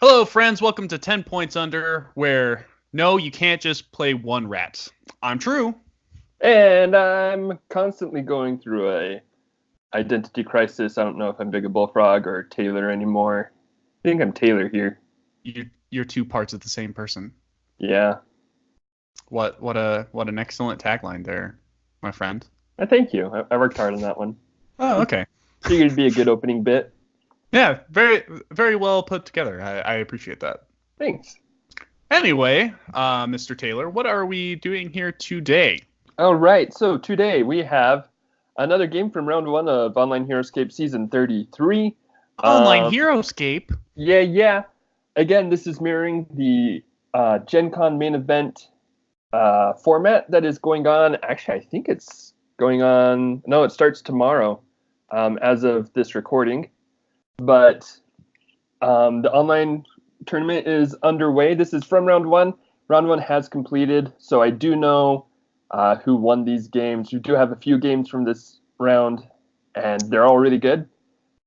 Hello, friends. Welcome to 10 Points Under, where no, you can't just play one rat. I'm True. And I'm constantly going through a identity crisis. I don't know if I'm Big a Bullfrog or Taylor anymore. I think I'm Taylor here. You're two parts of the same person. Yeah. What an excellent tagline there, my friend. Thank you. I worked hard on that one. Oh, okay. Figured it'd be a good opening bit. Yeah, very well put together. I appreciate that. Thanks. Anyway, Mr. Taylor, what are we doing here today? All right. So today we have another game from round 1 of Online Heroscape Season 33. Online Heroscape? Yeah. Again, this is mirroring the GenCon main event format that is going on. Actually, I think it's going on. No, it starts tomorrow as of this recording. But the online tournament is underway. This is from round 1. Round 1 has completed, so I do know who won these games. We do have a few games from this round, and they're all really good.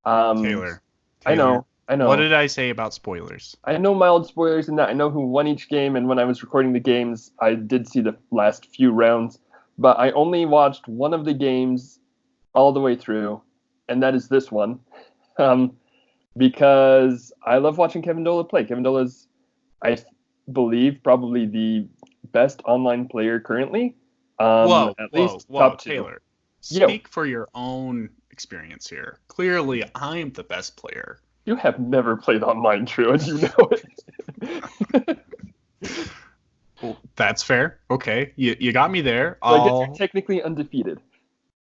Taylor. I know. What did I say about spoilers? I know mild spoilers in that. I know who won each game, and when I was recording the games, I did see the last few rounds. But I only watched one of the games all the way through, and that is this one. Because I love watching Kevindola play. Kevindola is, I believe, probably the best online player currently. Whoa, top 2. Taylor. Speak for your own experience here. Clearly, I'm the best player. You have never played online, True, and you know it. Well, that's fair. Okay, you got me there. So I guess you're technically undefeated.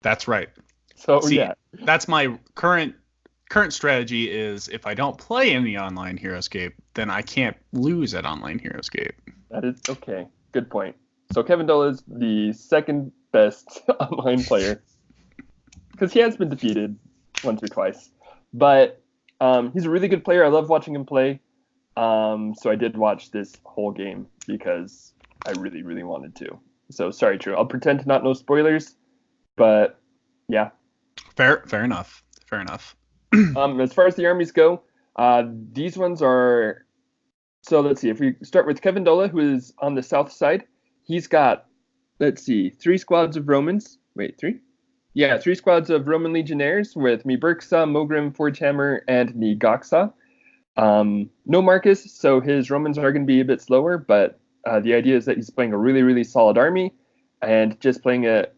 That's right. So See, yeah, that's my current strategy is if I don't play in the Online Heroscape, then I can't lose at Online Heroscape. That is okay. Good point. So Kevindola is the second best online player because he has been defeated once or twice, but he's a really good player. I love watching him play. So I did watch this whole game because I really, really wanted to. So sorry, True. I'll pretend to not know spoilers, but yeah. Fair enough. As far as the armies go, these ones are. So let's see. If we start with Kevindola, who is on the south side, he's got, let's see, 3 squads of Romans. Wait, 3? Yeah, 3 squads of Roman legionnaires with Miberxa, Mogrim, Forgehammer, and Nigaxa. No Marcus, so his Romans are going to be a bit slower, but the idea is that he's playing a really, really solid army and just playing it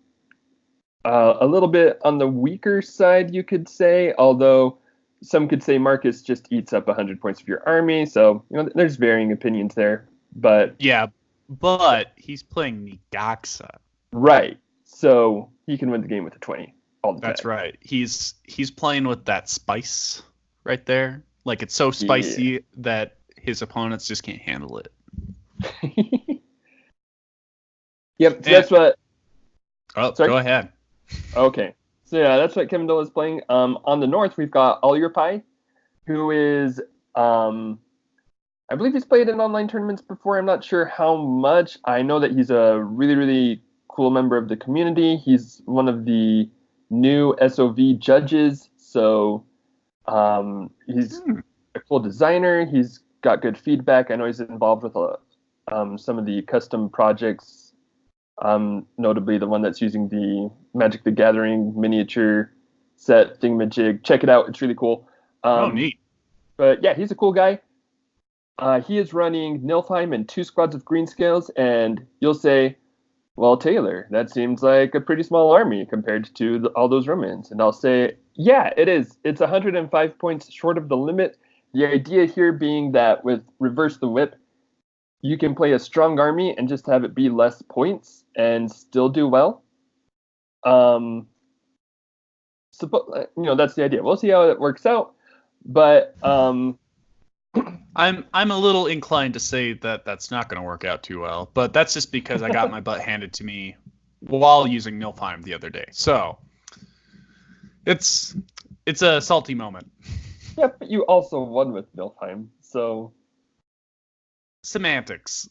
a little bit on the weaker side, you could say, although some could say Marcus just eats up 100 points of your army, so there's varying opinions there. But yeah, but he's playing Nigaxa. Right, so he can win the game with a 20 all the time. That's right. He's playing with that spice right there. Like, it's so spicy that his opponents just can't handle it. Yep, so that's what... Oh, sorry? Go ahead. Okay. So yeah, that's what Kevindola is playing. On the north, we've got Alirpai, who is... I believe he's played in online tournaments before. I'm not sure how much. I know that he's a really, really cool member of the community. He's one of the new SOV judges, so... he's a cool designer. He's got good feedback. I know he's involved with some of the custom projects, notably the one that's using the Magic the Gathering miniature set thingamajig. Check it out. It's really cool. Neat. But yeah, he's a cool guy. He is running Nilfheim and 2 squads of Greenscales, and you'll say, well, Taylor, that seems like a pretty small army compared to all those Romans. And I'll say, yeah, it is. It's 105 points short of the limit. The idea here being that with Reverse the Whip, you can play a strong army and just have it be less points and still do well. So, that's the idea. We'll see how it works out. But I'm a little inclined to say that that's not going to work out too well, but that's just because I got my butt handed to me while using Nilfheim the other day. So it's a salty moment. Yeah, but you also won with Nilfheim, so semantics.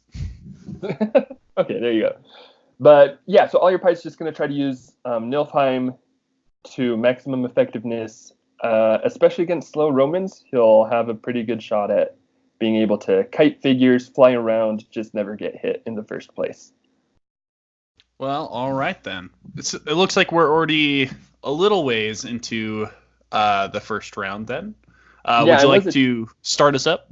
Okay, there you go. But yeah, so Alirpai is just going to try to use Nilfheim to maximum effectiveness, especially against slow Romans. He'll have a pretty good shot at being able to kite figures, fly around, just never get hit in the first place. Well, all right then. It looks like we're already a little ways into the first round then. Would you like to start us up?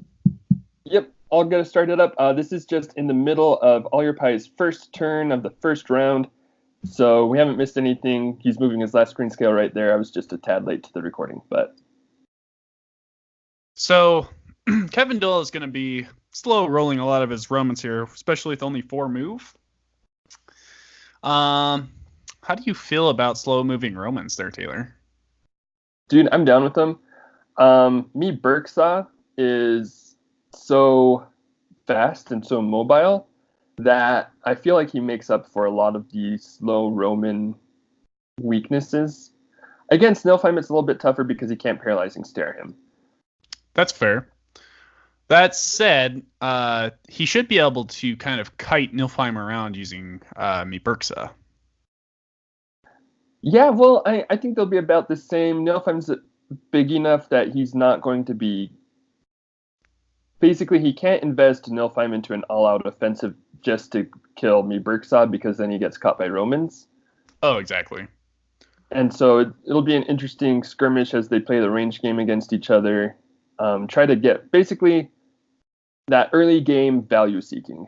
Yep, I'll get started up. This is just in the middle of All Your Pie's first turn of the first round, so we haven't missed anything. He's moving his last screen scale right there. I was just a tad late to the recording, but... So, kevindola is going to be slow rolling a lot of his Romans here, especially with only 4 move. How do you feel about slow moving Romans there, Taylor? Dude, I'm down with them. Me Berksaw is so fast and so mobile that I feel like he makes up for a lot of the slow Roman weaknesses. Against Nilfheim, it's a little bit tougher because he can't paralyzing stare him. That's fair. That said, he should be able to kind of kite Nilfheim around using me Berksa. Yeah, well, I think they'll be about the same. Nilfheim's big enough that he's not going to be... Basically, he can't invest Nilfheim into an all-out offensive just to kill me Berksa, because then he gets caught by Romans. Oh, exactly. And so it'll be an interesting skirmish as they play the range game against each other. Try to get basically that early game value seeking.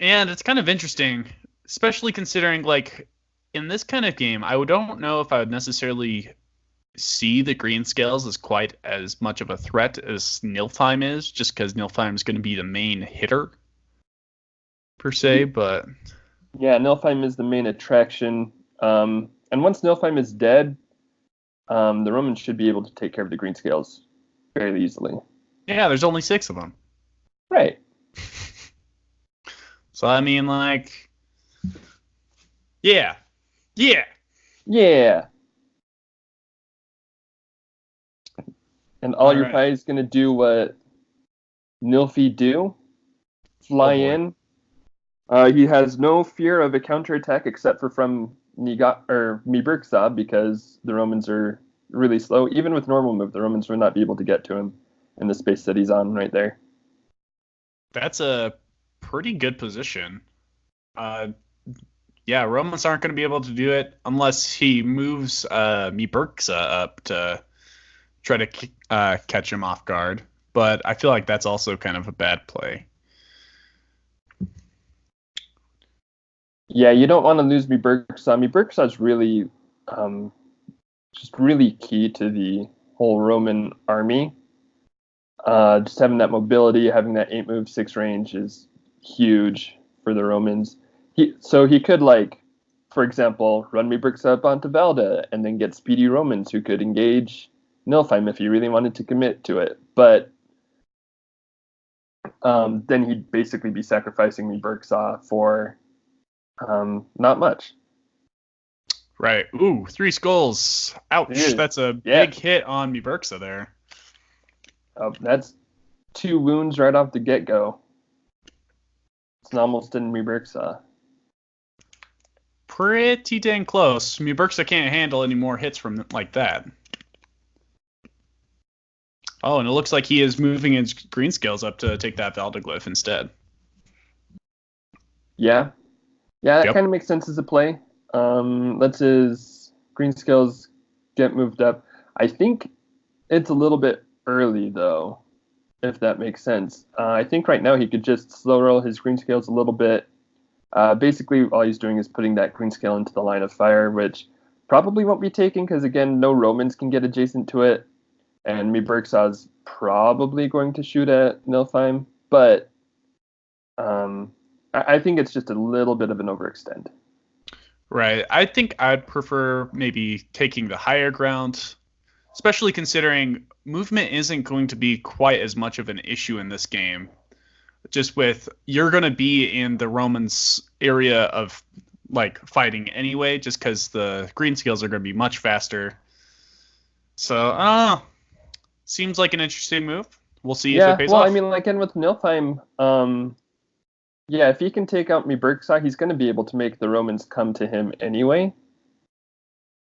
And it's kind of interesting, especially considering, like, in this kind of game, I don't know if I would necessarily see the green scales as quite as much of a threat as Nilfheim is, just because Nilfheim is going to be the main hitter, per se, but... Yeah, Nilfheim is the main attraction. And once Nilfheim is dead, the Romans should be able to take care of the green scales fairly easily. Yeah, there's only 6 of them. Right. So, I mean, like... Yeah. And all your pie is going to do what Nilfie do. Fly in. He has no fear of a counterattack except for from me Berksa, because the Romans are really slow. Even with normal move, the Romans will not be able to get to him in the space that he's on right there. That's a pretty good position. Yeah, Romans aren't going to be able to do it unless he moves me Berksa up to try to catch him off guard. But I feel like that's also kind of a bad play. Yeah, you don't want to lose me Berksa. Me Berksa is really just really key to the whole Roman army. Just having that mobility, having that 8 move 6 range is huge for the Romans. So he could, like, for example, run me Berksa up onto Valda and then get speedy Romans who could engage Nilfheim if he really wanted to commit to it. But then he'd basically be sacrificing me Berksa for not much. Right. Ooh, 3 skulls. Ouch. Dude, that's a big hit on me Berksa there. That's 2 wounds right off the get-go. It's almost in me Berksa. Pretty dang close. Me Berksa can't handle any more hits from like that. Oh, and it looks like he is moving his green scales up to take that Valdeglyph instead. Yeah, that kind of makes sense as a play. Lets his green scales get moved up. I think it's a little bit early, though, if that makes sense. I think right now he could just slow roll his green scales a little bit. Basically, all he's doing is putting that green scale into the line of fire, which probably won't be taken because, again, no Romans can get adjacent to it. And me Berksa's probably going to shoot at Nilfheim. But I think it's just a little bit of an overextend. Right. I think I'd prefer maybe taking the higher ground, especially considering movement isn't going to be quite as much of an issue in this game. Just with, you're going to be in the Romans area of, like, fighting anyway, just because the green scales are going to be much faster. So, seems like an interesting move. We'll see if it pays off. I mean, like, and with Nilfheim, if he can take out me Berksa, he's going to be able to make the Romans come to him anyway.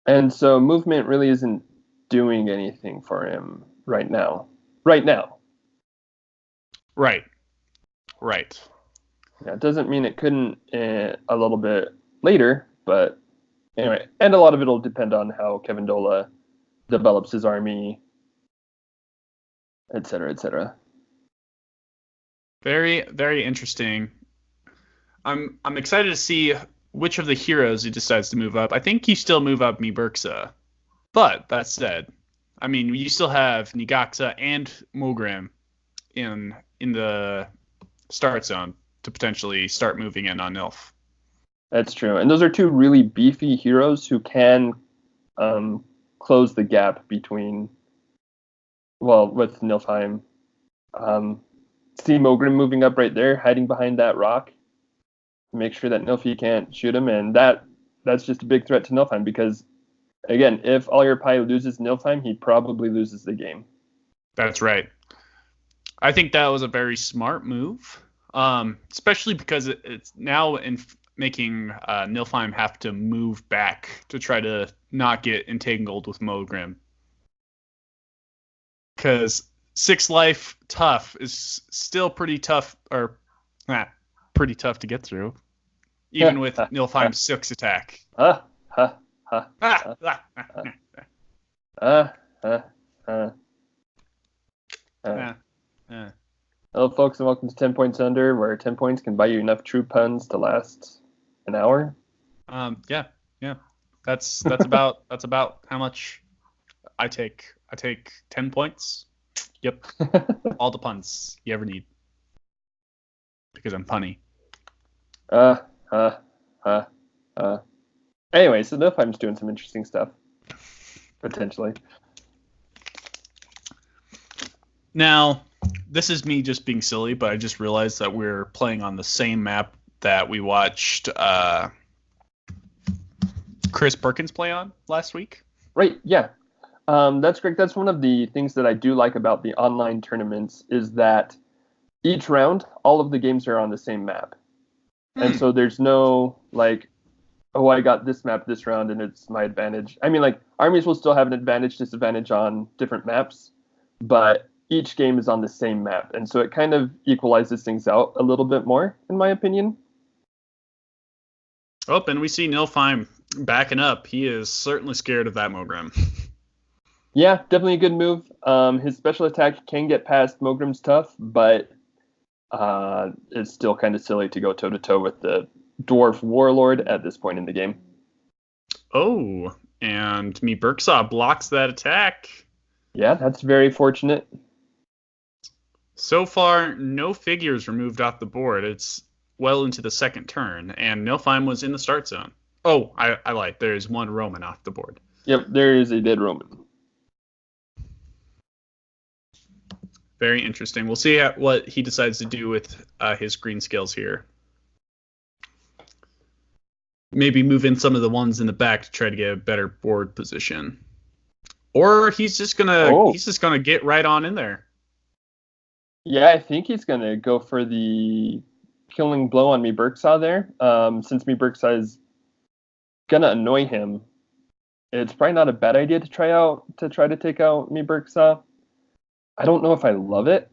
And so movement really isn't doing anything for him right now. right now. Right. Yeah, it doesn't mean it couldn't a little bit later, but anyway, and a lot of it will depend on how Kevindola develops his army, etc., etc. Very, very interesting. I'm excited to see which of the heroes he decides to move up. I think you still move up Miberxa. But that said, I mean, you still have Nigaxa and Mogrim in the start zone to potentially start moving in on Nilf. That's true, and those are two really beefy heroes who can close the gap between, well, with Nilfheim. See Mogrim moving up right there, hiding behind that rock. Make sure that Nilfie can't shoot him, and that's just a big threat to Nilfheim because, again, if All Your Pie loses Nilfheim, he probably loses the game. That's right. I think that was a very smart move, especially because it's now making Nilfheim have to move back to try to not get entangled with Mogrim. Because 6 life tough is still pretty tough, or pretty tough to get through, even with Nilfheim's 6 attack. Hello, folks, and welcome to 10 Points Under, where 10 points can buy you enough true puns to last an hour. Yeah. That's about how much I take. I take 10 points. Yep. All the puns you ever need. Because I'm punny. Anyway, so Nilfheim's doing some interesting stuff. Potentially. Now, this is me just being silly, but I just realized that we're playing on the same map that we watched Chris Perkins play on last week. Right, yeah. That's correct. That's one of the things that I do like about the online tournaments is that each round, all of the games are on the same map. And so there's no, like, oh, I got this map this round and it's my advantage. I mean, like, armies will still have an advantage, disadvantage on different maps, but each game is on the same map. And so it kind of equalizes things out a little bit more, in my opinion. Oh, and we see Nilfheim backing up. He is certainly scared of that Mogrim. Yeah, definitely a good move. His special attack can get past Mogrim's tough, but it's still kind of silly to go toe-to-toe with the Dwarf Warlord at this point in the game. Oh, and Miberxa blocks that attack. Yeah, that's very fortunate. So far, no figures removed off the board. It's well into the second turn, and Nilfheim was in the start zone. Oh, I lied. There's one Roman off the board. Yep, there is a dead Roman. Very interesting. We'll see what he decides to do with his green skills here. Maybe move in some of the ones in the back to try to get a better board position, or he's just gonna get right on in there. Yeah, I think he's gonna go for the killing blow on Miberxa there. Since Miberxa is gonna annoy him, it's probably not a bad idea to try to take out Miberxa. I don't know if I love it.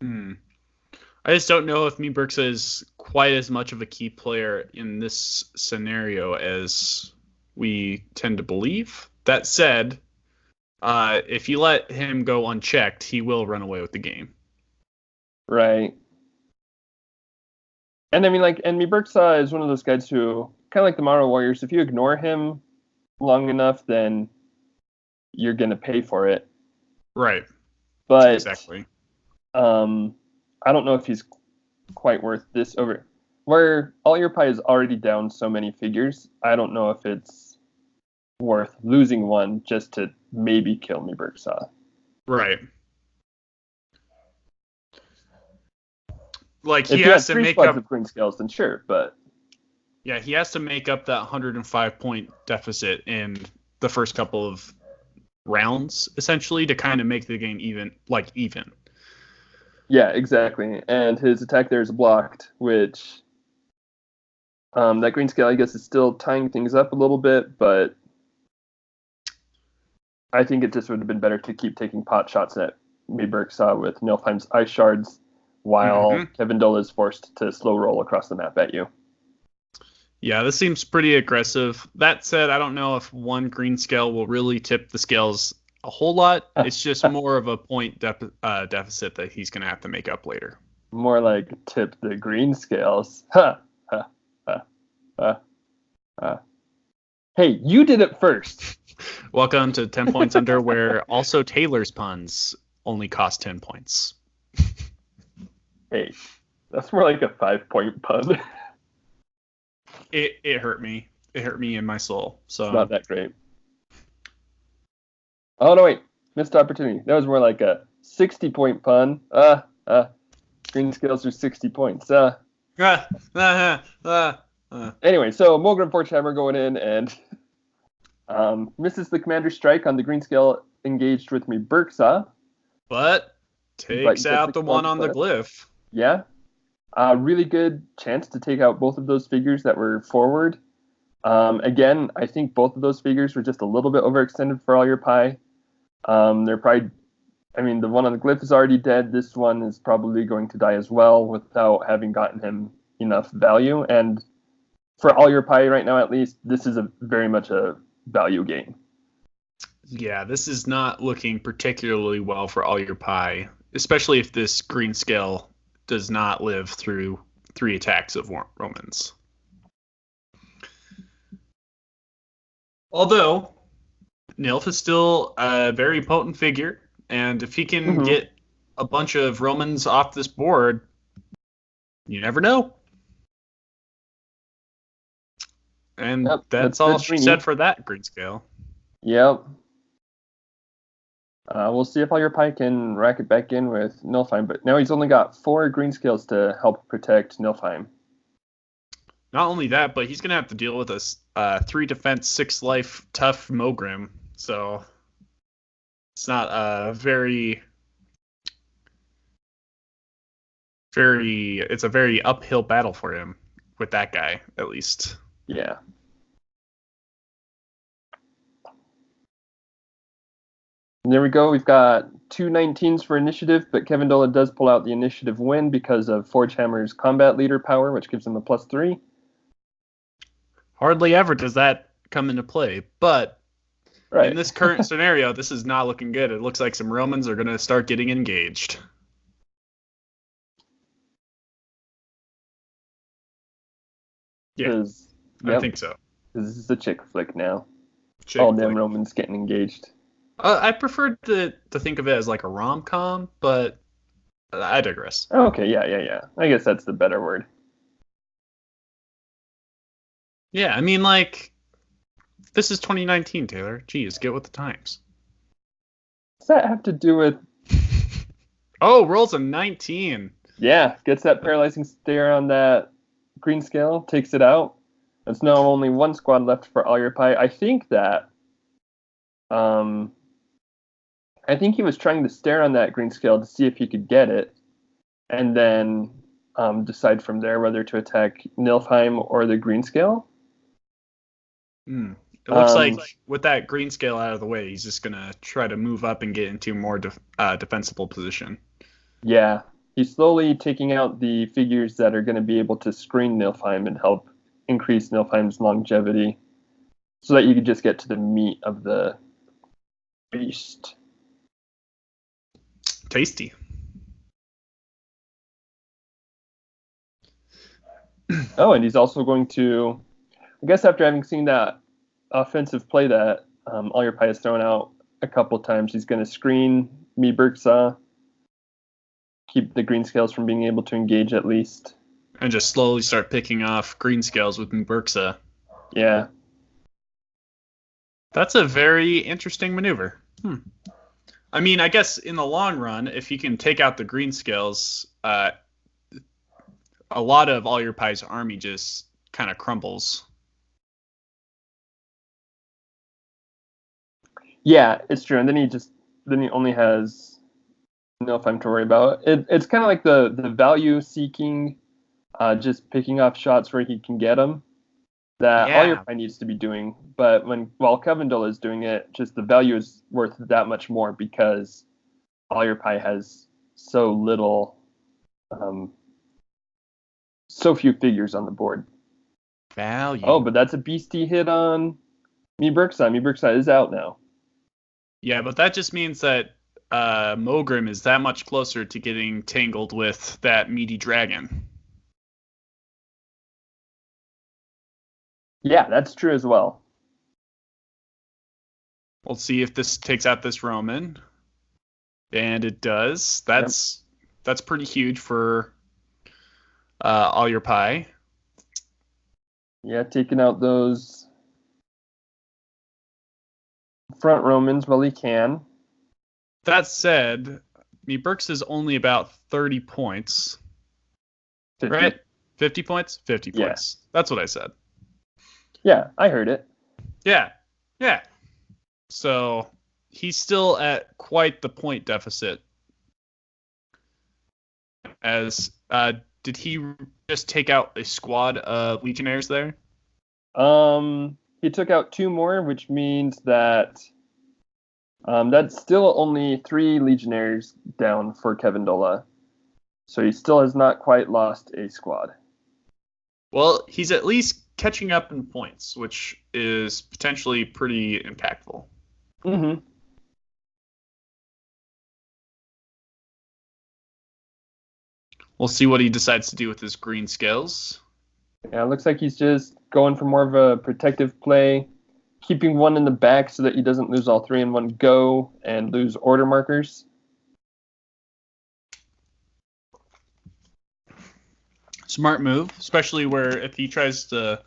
I just don't know if Miberxa is quite as much of a key player in this scenario as we tend to believe. That said, if you let him go unchecked, he will run away with the game. Right. And I mean, like, and Miberxa is one of those guys who, kind of like the Mara Warriors, if you ignore him long enough, then you're going to pay for it. Right. But exactly. I don't know if he's quite worth this over. Where All Your Pie is already down so many figures, I don't know if it's worth losing one just to maybe kill Miberxa. Right. Like, if he has to make up of green scales, then sure, but yeah, he has to make up that 105-point deficit in the first couple of rounds, essentially, to kind of make the game even. Yeah, exactly. And his attack there is blocked, which that green scale, I guess, is still tying things up a little bit, but I think it just would have been better to keep taking pot shots at Mayberg saw with Nilfheim's ice shards, while Mm-hmm. Kevin Dola is forced to slow roll across the map at you. Yeah, this seems pretty aggressive. That said, I don't know if one green scale will really tip the scales a whole lot. It's just more of a point deficit that he's going to have to make up later. More like tip the green scales. Ha, ha, ha, ha, ha. Hey, you did it first. Welcome to 10 Points Under, where also Taylor's puns only cost 10 points. Hey, that's more like a 5-point pun. It hurt me. It hurt me in my soul. So It's not that great. Oh, no, wait. Missed opportunity. That was more like a 60-point pun. Green scales are 60 points. Anyway, so Mulgrim Forgehammer going in and misses the commander strike on the green scale engaged with me Berksa. But takes out the one on the glyph. Yeah. Really good chance to take out both of those figures that were forward. Again, I think both of those figures were just a little bit overextended for all your pie. They're probably, I mean, the one on the glyph is already dead. This one is probably going to die as well without having gotten him enough value. And for all your pie right now, at least, this is very much a value game. Yeah, this is not looking particularly well for all your pie, especially if this green scale does not live through 3 attacks of Romans. Although, Nilf is still a very potent figure, and if he can get a bunch of Romans off this board, you never know. And that's all she said for that green scale. Yep. We'll see if all your pie can rack it back in with Nilfheim, but now he's only got 4 green scales to help protect Nilfheim. Not only that, but he's going to have to deal with a 3 defense, 6 life tough Mogrim. So it's not a it's a very uphill battle for him with that guy, at least. Yeah. And there we go. We've got 2 19s for initiative, but Kevin Dola does pull out the initiative win because of Forgehammer's combat leader power, which gives him a +3. Hardly ever does that come into play, but in this current scenario, this is not looking good. It looks like some Romans are going to start getting engaged. Yeah, I think so. This is a chick flick now. All them Romans getting engaged. I prefer to think of it as like a rom-com, but I digress. Okay, yeah. I guess that's the better word. Yeah, I mean, like, this is 2019, Taylor. Jeez, get with the times. Does that have to do with... Oh, rolls a 19. Yeah, gets that paralyzing stare on that green scale, takes it out. There's now only 1 squad left for all your pie. I think that... I think he was trying to stare on that green scale to see if he could get it, and then decide from there whether to attack Nilfheim or the green scale. It looks like with that green scale out of the way, he's just going to try to move up and get into a more defensible position. Yeah, he's slowly taking out the figures that are going to be able to screen Nilfheim and help increase Nilfheim's longevity so that you can just get to the meat of the beast. Tasty. Oh, and he's also going to, I guess after having seen that offensive play that all your pie has thrown out a couple times, he's going to screen me Berksa, keep the green scales from being able to engage at least. And just slowly start picking off green scales with Berksa. Yeah. That's a very interesting maneuver. I mean, I guess in the long run, if you can take out the green scales, a lot of all your pie's army just kind of crumbles. Yeah, it's true. And then he only has Nilfheim to worry about. It's kind of like the value seeking, just picking off shots where he can get them. That all your pie needs to be doing, but while Kevin Dola is doing it, just the value is worth that much more because All Your Pie has so little, um, so few figures on the board. Value. Oh, but that's a beastie hit on Mi Berkshire. Mi Berkshire is out now. Yeah, but that just means that Mogrim is that much closer to getting tangled with that meaty dragon. Yeah, that's true as well. We'll see if this takes out this Roman. And it does. That's pretty huge for All Your Pie. Yeah, taking out those front Romans while he can. That said, Mi Burks is only about 30 points. 50. Right? 50 points? 50 Yeah. points. That's what I said. Yeah, I heard it. Yeah. Yeah. So he's still at quite the point deficit. As did he just take out a squad of legionnaires there? He took out 2 more, which means that that's still only 3 legionnaires down for kevindola. So he still has not quite lost a squad. Well, he's at least catching up in points, which is potentially pretty impactful. Mm-hmm. We'll see what he decides to do with his green scales. Yeah, it looks like he's just going for more of a protective play, keeping one in the back so that he doesn't lose all 3 in one go and lose order markers. Smart move, especially where if he tries to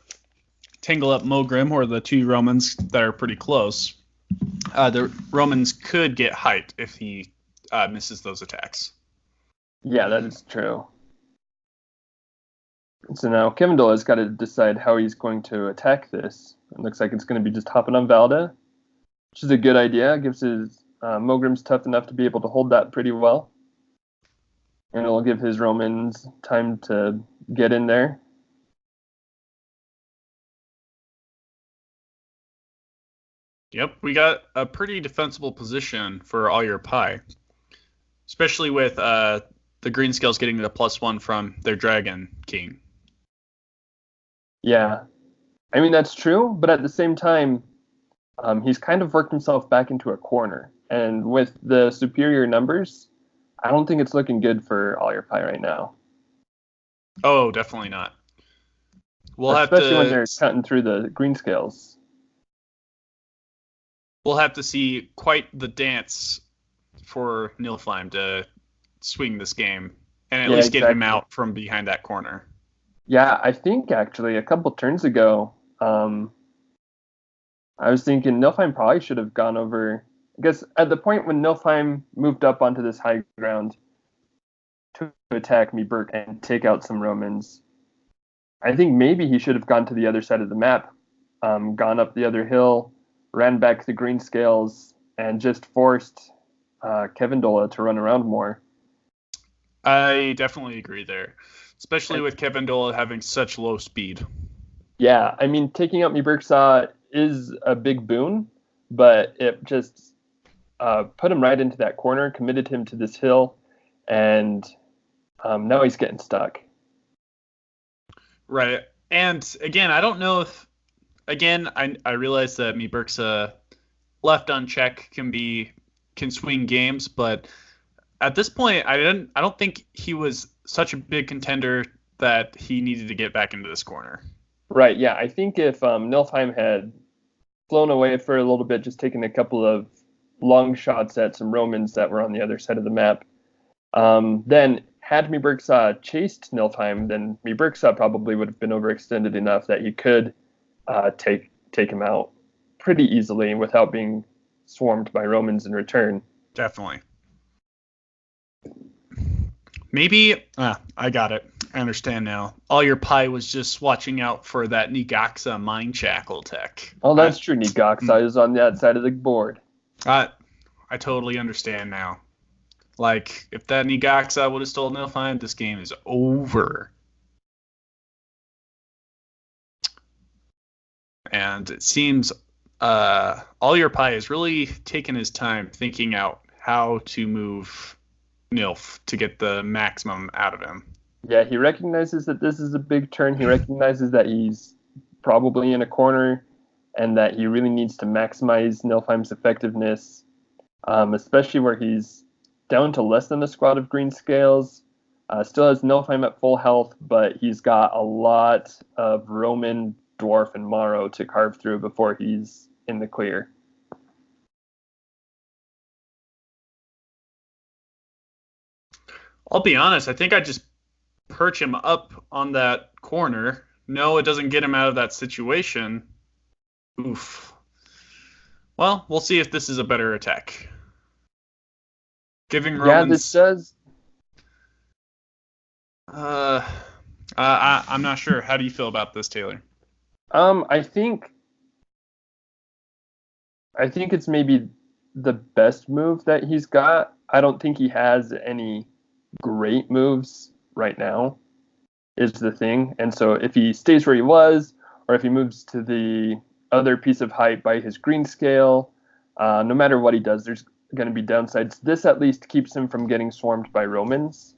tangle up Mogrim or the 2 Romans that are pretty close, the Romans could get height if he misses those attacks. Yeah, that is true. So now kevindola has got to decide how he's going to attack this. It looks like it's going to be just hopping on Valda, which is a good idea. Gives his Mogrim's tough enough to be able to hold that pretty well. And it'll give his Romans time to get in there. Yep, we got a pretty defensible position for All Your Pie, especially with the green scales getting the +1 from their Dragon King. Yeah, I mean that's true, but at the same time, he's kind of worked himself back into a corner. And with the superior numbers, I don't think it's looking good for All Your Pie right now. Oh, definitely not. Especially when they're cutting through the green scales. We'll have to see quite the dance for Nilfheim to swing this game and at least get him out from behind that corner. Yeah, I think actually a couple turns ago, I was thinking Nilfheim probably should have gone over. I guess at the point when Nilfheim moved up onto this high ground to attack Mi Berk and take out some Romans, I think maybe he should have gone to the other side of the map, gone up the other hill, ran back the green scales, and just forced kevindola to run around more. I definitely agree there, especially with kevindola having such low speed. Yeah, I mean, taking out Mi Berkshire is a big boon, but it just put him right into that corner, committed him to this hill, and now he's getting stuck. Right. And again, I don't know if I realize that Mi Berkshire left unchecked can swing games, but at this point I don't think he was such a big contender that he needed to get back into this corner. Right, yeah. I think if Nilfheim had flown away for a little bit, just taking a couple of long shots at some Romans that were on the other side of the map, then had Mi Berkshire chased Nilfheim, then Mi Berkshire probably would have been overextended enough that he could take him out pretty easily without being swarmed by Romans in return. Definitely. Maybe I got it. I understand now. All Your Pie was just watching out for that Nigaxa Mind Shackle tech. Oh, that's true. Nigaxa is on that side of the board. I totally understand now. Like, if that Nigaxa would have stolen Nilfheim, this game is over. And it seems All Your Pie has really taken his time thinking out how to move Nilf to get the maximum out of him. Yeah, he recognizes that this is a big turn. He recognizes that he's probably in a corner and that he really needs to maximize Nilfheim's effectiveness, especially where he's down to less than a squad of green scales. Still has Nilfheim at full health, but he's got a lot of Roman, Dwarf, and Morrow to carve through before he's in the clear. I'll be honest, I think I just perch him up on that corner. No, it doesn't get him out of that situation. Oof. Well, we'll see if this is a better attack. Giving Romans... Yeah, this does. I'm not sure. How do you feel about this, Taylor? I think it's maybe the best move that he's got. I don't think he has any great moves right now, is the thing. And so if he stays where he was, or if he moves to the other piece of height by his green scale, no matter what he does, there's going to be downsides. This at least keeps him from getting swarmed by Romans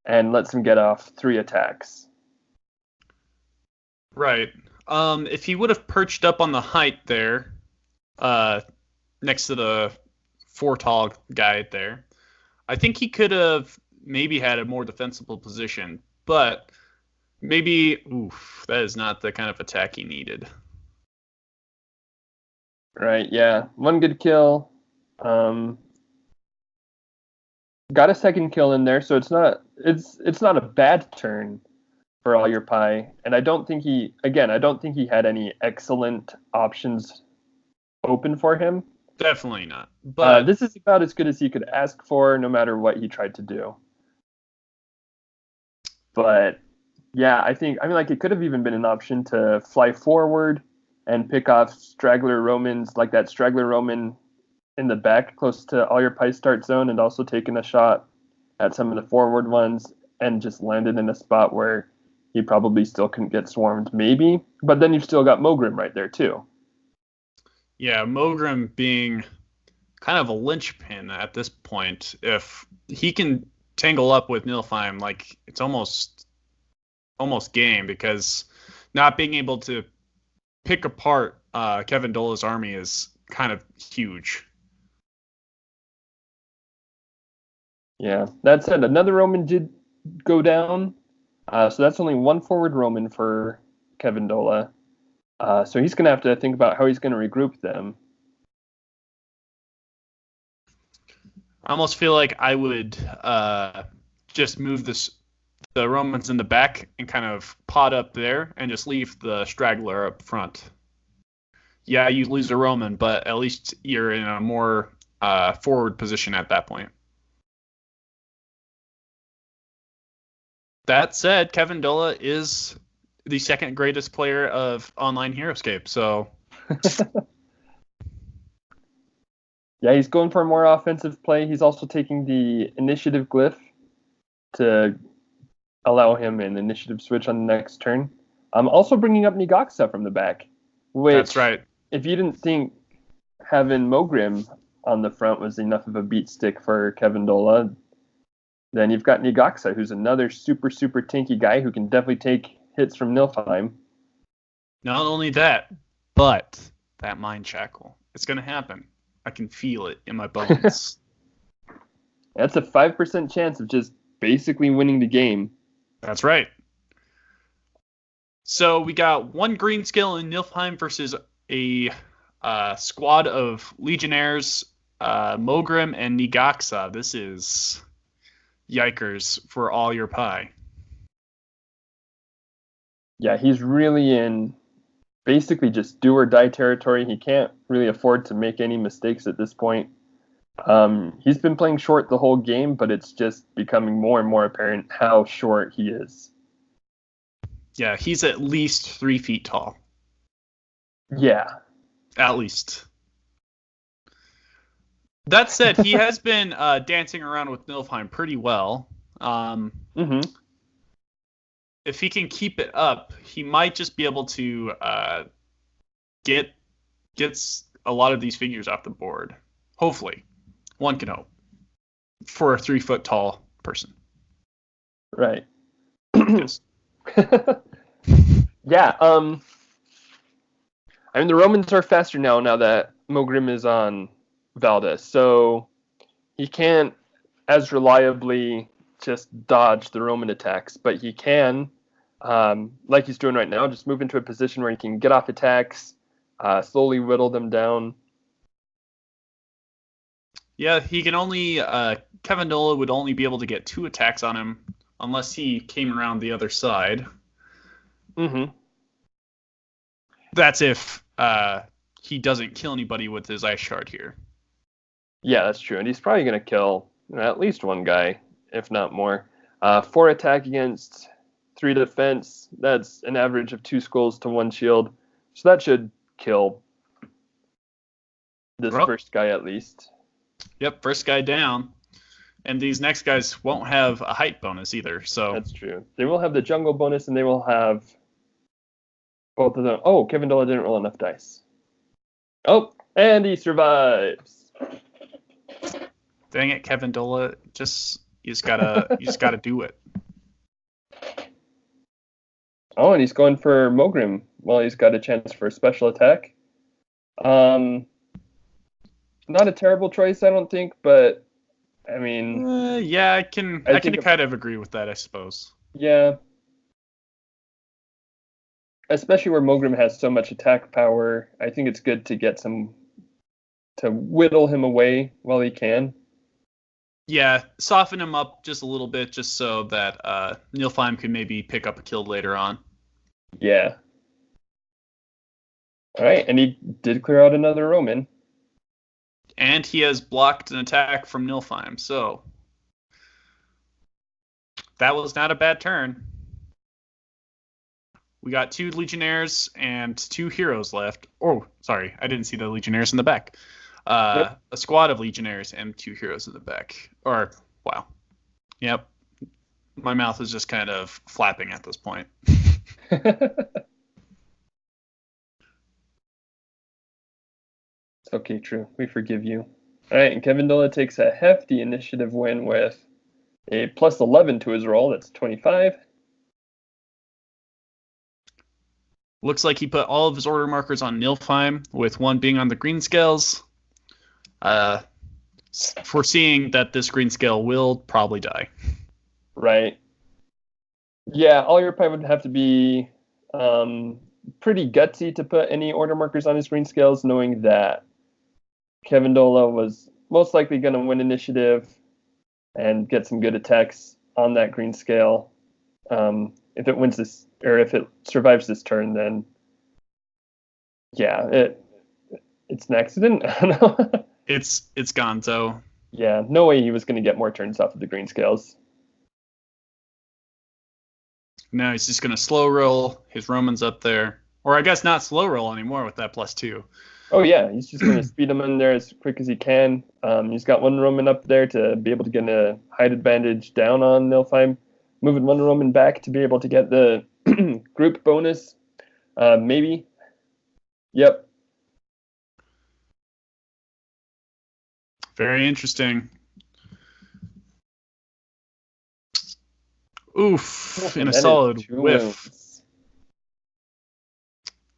and lets him get off 3 attacks. Right. If he would have perched up on the height there, next to the 4 tall guy there, I think he could have maybe had a more defensible position, but maybe, that is not the kind of attack he needed. Right, yeah. 1 good kill. Got a second kill in there, so it's not a bad turn for all your pie. And I don't think he had any excellent options open for him. Definitely not. But this is about as good as he could ask for, no matter what he tried to do. But yeah, it could have even been an option to fly forward and pick off straggler Romans, like that straggler Roman in the back close to all your pie start zone, and also taking a shot at some of the forward ones and just landed in a spot where he probably still couldn't get swarmed, maybe. But then you've still got Mogrim right there too. Yeah, Mogrim being kind of a linchpin at this point. If he can tangle up with Nilfheim, like, it's almost game, because not being able to pick apart Kevin Dola's army is kind of huge. Yeah, that said, another Roman did go down, so that's only 1 forward Roman for Kevin Dola. So he's going to have to think about how he's going to regroup them. I almost feel like I would just move the Romans in the back and kind of pot up there and just leave the straggler up front. Yeah, you lose a Roman, but at least you're in a more forward position at that point. That said, Kevin Dola is the second greatest player of Online Heroscape, so... Yeah, he's going for a more offensive play. He's also taking the initiative glyph to allow him an initiative switch on the next turn. I'm also bringing up Nigaxa from the back. Which, that's right. If you didn't think having Mogrim on the front was enough of a beat stick for Kevin Dola, then you've got Nigaxa, who's another super, super tanky guy who can definitely take hits from Nilfheim. Not only that, but that mind shackle. It's going to happen. I can feel it in my bones. That's a 5% chance of just basically winning the game. That's right. So we got 1 green scale in Nilfheim versus a squad of legionnaires, Mogrim and Nigaxa. This is yikers for all your pie. Yeah, he's really in basically just do or die territory. He can't really afford to make any mistakes at this point. He's been playing short the whole game, but it's just becoming more and more apparent how short he is. Yeah, he's at least 3 feet tall. Yeah. At least. That said, he has been dancing around with Nilfheim pretty well. If he can keep it up, he might just be able to get a lot of these figures off the board. Hopefully. One can hope. for a 3 foot tall person. Right. Yes. Yeah. I mean, the Romans are faster now that Mogrim is on Valdez, so he can't as reliably just dodge the Roman attacks, but he can, like he's doing right now, just move into a position where he can get off attacks, slowly whittle them down. Yeah, he can only kevindola would only be able to get 2 attacks on him unless he came around the other side. Mm-hmm. That's if he doesn't kill anybody with his ice shard here. Yeah, that's true, and he's probably going to kill at least one guy, if not more. 4 attack against 3 defense. That's an average of 2 skulls to 1 shield, so that should kill this first guy at least. Yep, first guy down. And these next guys won't have a height bonus either, so... That's true. They will have the jungle bonus, and they will have both of them. Oh, kevindola didn't roll enough dice. Oh, and he survives. Dang it, kevindola. You just gotta do it. Oh, and he's going for Mogrim. Well, he's got a chance for a special attack. Not a terrible choice, I don't think, but I mean, yeah, I can kind of agree with that, I suppose. Yeah, especially where Mogrim has so much attack power. I think it's good to get to whittle him away while he can. Yeah, soften him up just a little bit, just so that Nilfheim can maybe pick up a kill later on. Yeah. All right, and he did clear out another Roman. And he has blocked an attack from Nilfheim, so that was not a bad turn. We got 2 Legionnaires and 2 heroes left. Oh, sorry, I didn't see the Legionnaires in the back. Yep. A squad of Legionnaires and 2 heroes in the back. Or, wow. Yep. My mouth is just kind of flapping at this point. It's okay, True. We forgive you. All right, and kevindola takes a hefty initiative win with a plus 11 to his roll. That's 25. Looks like he put all of his order markers on Nilfheim, with one being on the green scales. Foreseeing that this green scale will probably die. Right. Yeah, Allierpie would have to be pretty gutsy to put any order markers on his green scales, knowing that kevindola was most likely going to win initiative and get some good attacks on that green scale. If it wins this, or if it survives this turn, then yeah, it's an accident. I don't know. It's gonzo. Yeah, no way he was going to get more turns off of the green scales. Now he's just going to slow roll his Romans up there. Or I guess not slow roll anymore with that +2. Oh, yeah, he's just going to speed them in there as quick as he can. He's got 1 Roman up there to be able to get a height advantage down on Nilfheim. Moving 1 Roman back to be able to get the group bonus. Maybe. Yep. Very interesting. Oof, in a solid whiff.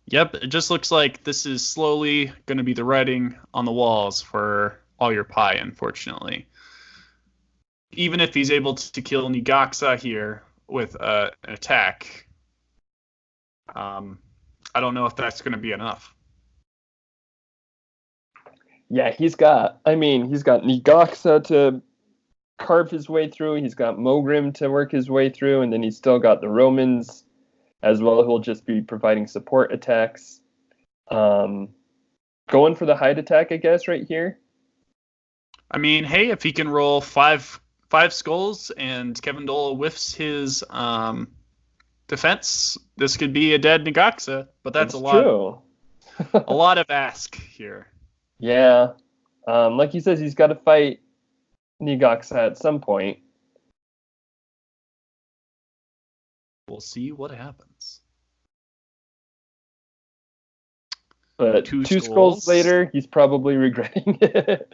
Yep, it just looks like this is slowly going to be the writing on the walls for Allierpie, unfortunately. Even if he's able to kill Nigaxa here with an attack, I don't know if that's going to be enough. Yeah, he's got Nigaxa to carve his way through. He's got Mogrim to work his way through, and then he's still got the Romans as well, who'll just be providing support attacks. Going for the height attack, I guess, right here. I mean, hey, if he can roll five skulls and kevindola whiffs his defense, this could be a dead Nigaxa, but that's a lot. True. A lot of ask here. Yeah. Like he says, he's got to fight Nigaxa at some point. We'll see what happens. But 2 skulls later, he's probably regretting it.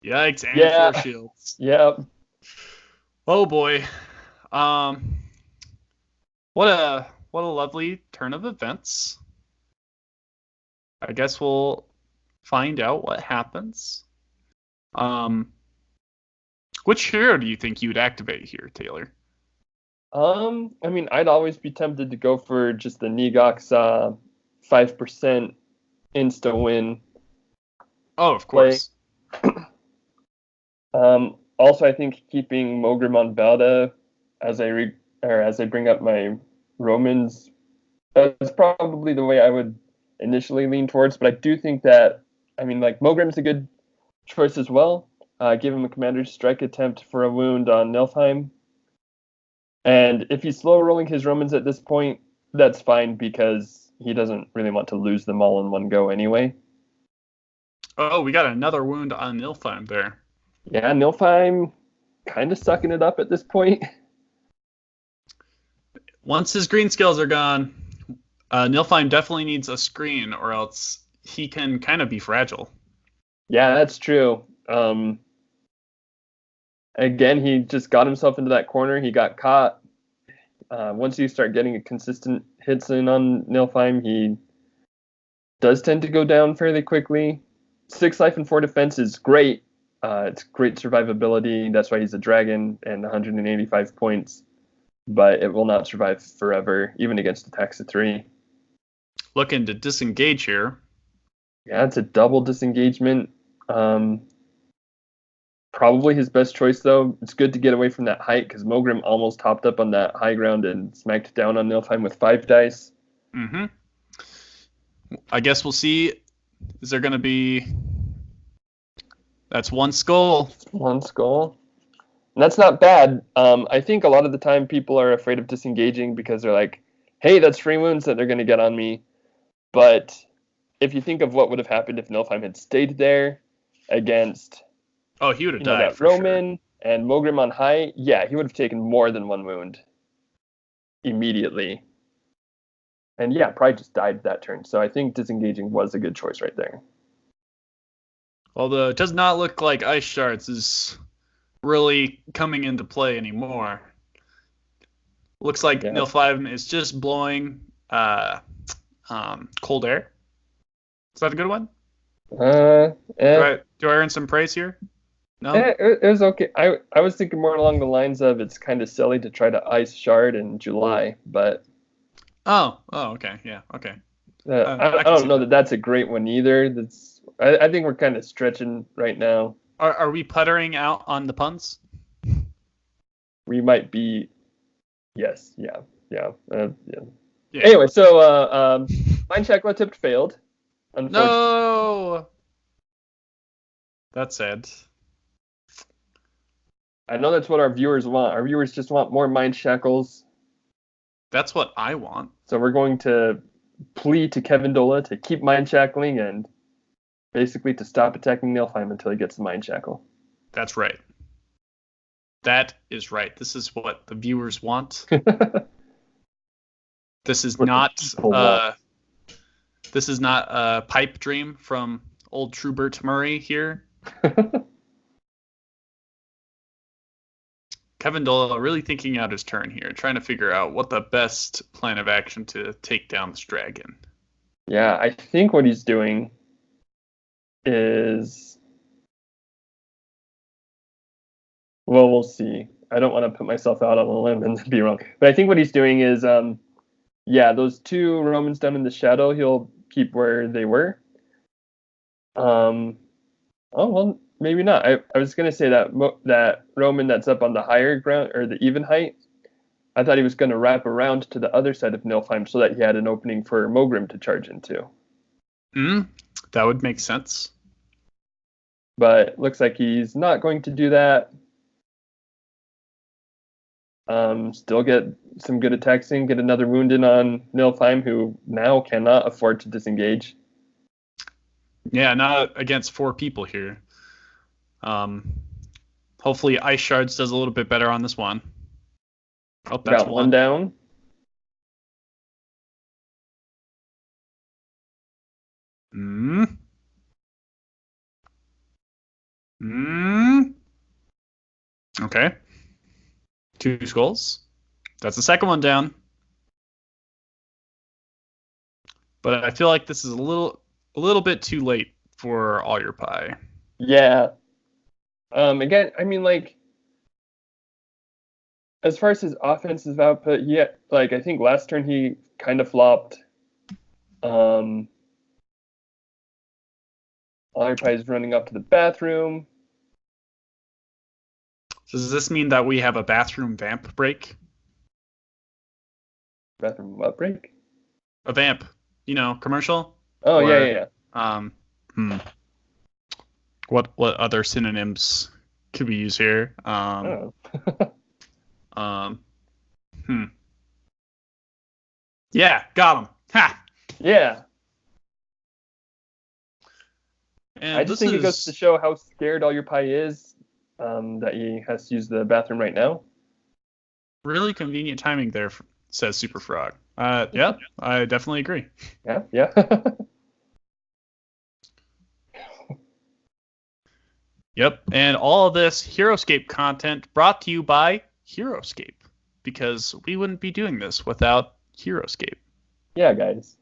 Yikes, and Yeah. 4 shields. Yeah. Oh boy. Um, what a lovely turn of events. I guess we'll find out what happens. Um, which hero do you think you'd activate here, Taylor? I mean, I'd always be tempted to go for just the Negox 5% insta win Oh, of play. course. Also, I think keeping Mogrim on Belda as I bring up my Romans, that's probably the way I would initially lean towards. But I do think that, I mean, like Mogrim's a good choice as well. Give him a commander's strike attempt for a wound on Nilfheim. And if he's slow rolling his Romans at this point, that's fine because he doesn't really want to lose them all in one go anyway. Oh, we got another wound on Nilfheim there. Yeah, Nilfheim kind of sucking it up at this point. Once his green skills are gone, Nilfheim definitely needs a screen, or else he can kind of be fragile. Yeah, that's true. Again, he just got himself into that corner. He got caught. Once you start getting consistent hits in on Nilfheim, he does tend to go down fairly quickly. 6 life and 4 defense is great. It's great survivability. That's why he's a dragon and 185 points. But it will not survive forever, even against attacks of 3. Looking to disengage here. Yeah, it's a double disengagement. Probably his best choice, though. It's good to get away from that height because Mogrim almost hopped up on that high ground and smacked down on Nilfheim with 5 dice. Mm-hmm. I guess we'll see. Is there going to be... That's 1 skull. 1 skull. And that's not bad. I think a lot of the time people are afraid of disengaging because they're like, hey, that's free wounds that they're going to get on me. But if you think of what would have happened if Nilfheim had stayed there against Oh, he would have died that for Roman sure. and Mogrim on high, yeah, he would have taken more than 1 wound immediately. And yeah, probably just died that turn. So I think disengaging was a good choice right there. Although it does not look like Ice Shards is really coming into play anymore. Looks like Yeah. Nilfheim is just blowing cold air. Is that a good one? Uh, Do eh, I earn some praise here? No. it was okay. I was thinking more along the lines of it's kind of silly to try to ice shard in July, but Oh, okay, yeah, okay. I I can don't see know that. that that's a great one either. I think we're kind of stretching right now. Are we puttering out on the puns? We might be, yes, yeah. Yeah. Anyway, so Mind Shackle attempt failed, unfortunately. No. That's sad. I know that's what our viewers want. Our viewers just want more Mind Shackles. That's what I want. So we're going to plead to kevindola to keep Mind Shackling and basically to stop attacking Nilfheim until he gets the Mind Shackle. That's right. That is right. This is what the viewers want. This is What the not people want. this is not a pipe dream from old Trubert Murray here. Kevindola really thinking out his turn here, trying to figure out what the best plan of action to take down this dragon. Yeah, I think what he's doing is, well, we'll see. I don't want to put myself out on a limb and be wrong. But I think what he's doing is, yeah, those 2 Romans down in the shadow, he'll keep where they were. Oh, well, maybe not. I was going to say that that Roman that's up on the higher ground or the even height, I thought he was going to wrap around to the other side of Nilfheim so that he had an opening for Mogrim to charge into. That would make sense. But looks like he's not going to do that. Still get some good attacks in, get another wound in on Nilfheim, who now cannot afford to disengage. Yeah, not against 4 people here. Hopefully Ice Shards does a little bit better on this one. Oh, that's Got 1 down. Mm, okay. 2 skulls. That's the second one down. But I feel like this is a little bit too late for all your pie. Yeah. Again, I mean, like, as far as his offensive output, yeah, like I think last turn he kind of flopped. Um, Pie is running up to the bathroom. Does this mean that we have a bathroom vamp break? Bathroom what break? A vamp, commercial? Oh yeah, Or yeah, yeah. um, hmm, what other synonyms could we use here? I don't know. Um, hmm. Yeah, got him. Ha! Yeah, I And just this think it goes to is show how scared All Your Pie is that he has to use the bathroom right now. really convenient timing there, says Super Frog. Yep, I definitely agree. Yeah, yeah. Yep, and all of this Heroscape content brought to you by Heroscape, because we wouldn't be doing this without Heroscape. Yeah, guys,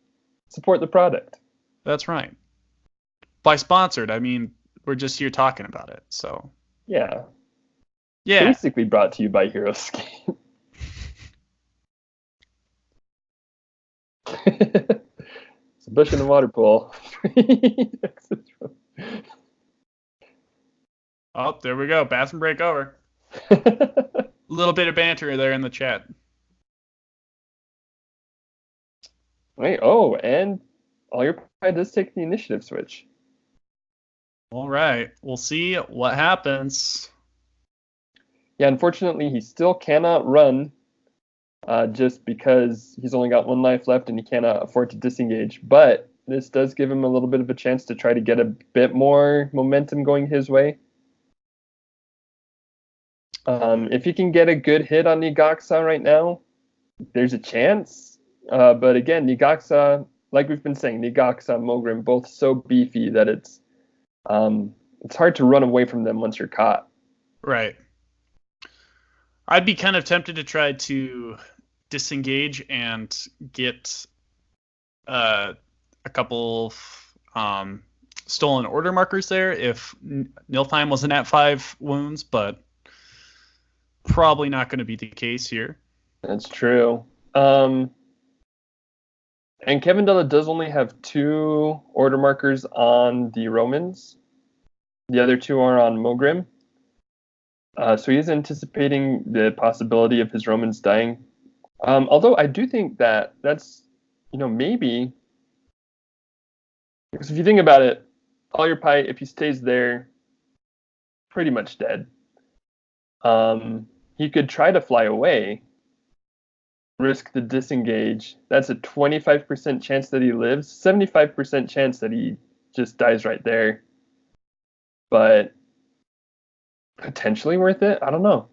support the product. That's right. By sponsored, I mean we're just here talking about it. So Yeah, yeah, basically brought to you by Heroscape. It's a bush in the water pool. oh there we go. Bathroom break over. A little bit of banter there in the chat. Wait, oh, and All Your Pie does take the initiative switch. All right, we'll see what happens. Yeah, unfortunately, he still cannot run just because he's only got 1 life left and he cannot afford to disengage. But this does give him a little bit of a chance to try to get a bit more momentum going his way. If he can get a good hit on Nigaxa right now, there's a chance. But again, Nigaxa, like we've been saying, Nigaxa, Mogrim, both so beefy that it's hard to run away from them once you're caught. Right. I'd be kind of tempted to try to disengage and get a couple stolen order markers there if Nilfheim wasn't at 5 wounds, but probably not going to be the case here. That's true. And kevindola does only have 2 order markers on the Romans. The other 2 are on Mogrim. So he is anticipating the possibility of his Romans dying. Although I do think that that's, maybe. Because if you think about it, All Your Pie, if he stays there, pretty much dead. He could try to fly away, risk the disengage. That's a 25% chance that he lives, 75% chance that he just dies right there. But potentially worth it? I don't know.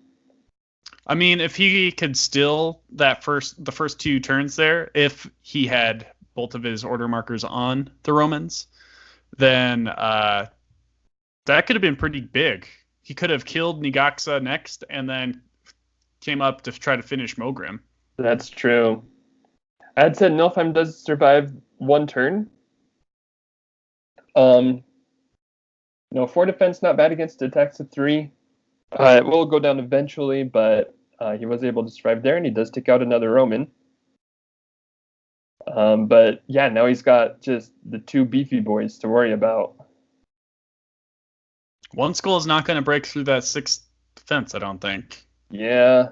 I mean, if he could steal the first 2 turns there, if he had both of his order markers on the Romans, then that could have been pretty big. He could have killed Nigaxa next and then came up to try to finish Mogrim. That's true. I had said Nilfheim does survive 1 turn. 4 defense, not bad against attacks of 3. It will go down eventually, but he was able to survive there, and he does take out another Roman. But yeah, now he's got just the 2 beefy boys to worry about. 1 skull is not going to break through that 6th defense, I don't think. Yeah.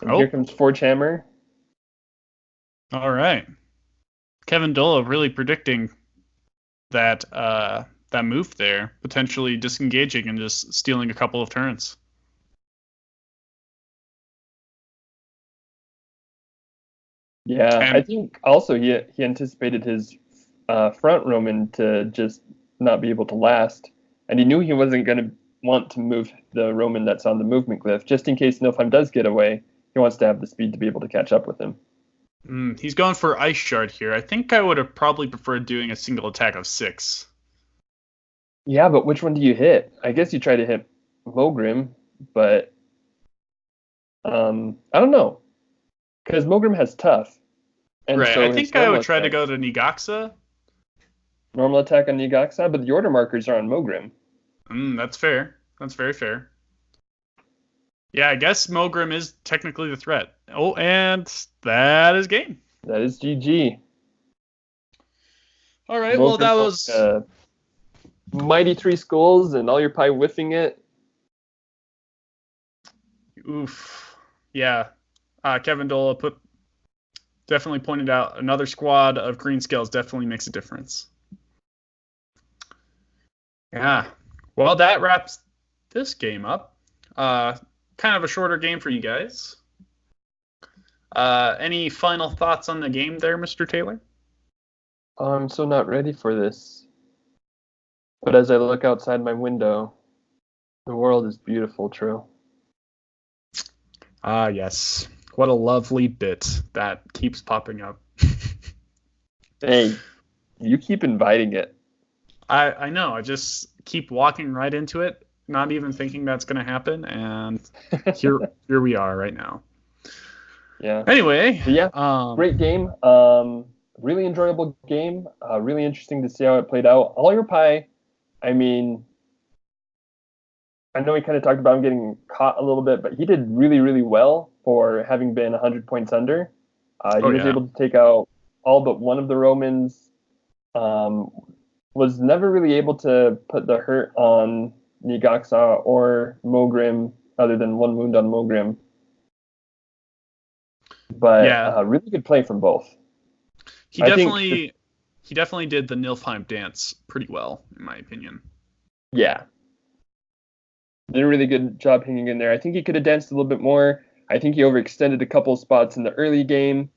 And here comes Forge Hammer. All right. kevindola really predicting that that move there, potentially disengaging and just stealing a couple of turns. Yeah, And I think also he anticipated his front Roman to just not be able to last, and he knew he wasn't going to want to move the Roman that's on the movement glyph, just in case Nilfheim does get away. He wants to have the speed to be able to catch up with him. He's going for Ice Shard here. I think I would have probably preferred doing a single attack of 6. Yeah, but which one do you hit? I guess you try to hit Mogrim, but I don't know. Because Mogrim has tough. And Right, I so his think I normal would try to attack. go to Nigaxa. Normal attack on Nigaxa, but the order markers are on Mogrim. That's fair. That's very fair. Yeah, I guess Mogrim is technically the threat. Oh, and that is game. That is GG. All right, well, Mogrim that going was... mighty 3 skulls and all your pie whiffing it. Oof. Yeah. Kevin Dola definitely pointed out another squad of green scales definitely makes a difference. Yeah. Well, that wraps this game up. Kind of a shorter game for you guys. Any final thoughts on the game there, Mr. Taylor? I'm so not ready for this. But as I look outside my window, the world is beautiful, Trill. Yes. What a lovely bit that keeps popping up. Hey, you keep inviting it. I know. I just keep walking right into it, not even thinking that's going to happen, and here we are right now. Yeah. Anyway, But yeah, great game. Really enjoyable game. Really interesting to see how it played out. All your pie. I mean, I know we kind of talked about him getting caught a little bit, but he did really, really well for having been 100 points under. He was able to take out all but one of the Romans. Was never really able to put the hurt on Nigaxa or Mogrim, other than one wound on Mogrim. But yeah, really good play from both. he definitely did the Nilfheim dance pretty well, in my opinion. Yeah. Did a really good job hanging in there. I think he could have danced a little bit more. I think he overextended a couple of spots in the early game,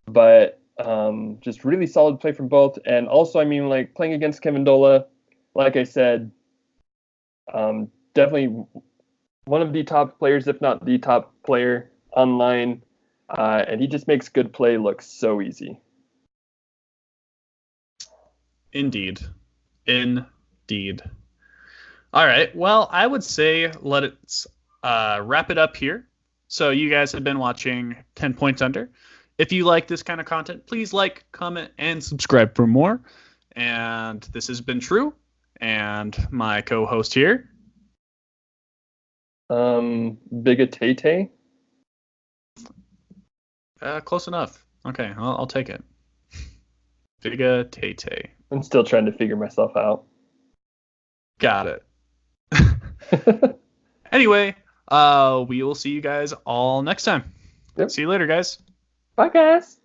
but just really solid play from both. And also, I mean, like playing against Kevin Dola, like I said, definitely one of the top players, if not the top player online. And he just makes good play look so easy. Indeed. All right. Well, I would say let's wrap it up here. So you guys have been watching 10 Points Under. If you like this kind of content, please like, comment, and subscribe for more. And this has been True, and my co-host here. Bigotate. Close enough. Okay, I'll take it. Bigotate. I'm still trying to figure myself out. Got it. Anyway, we will see you guys all next time. Yep. See you later, guys. Bye, guys.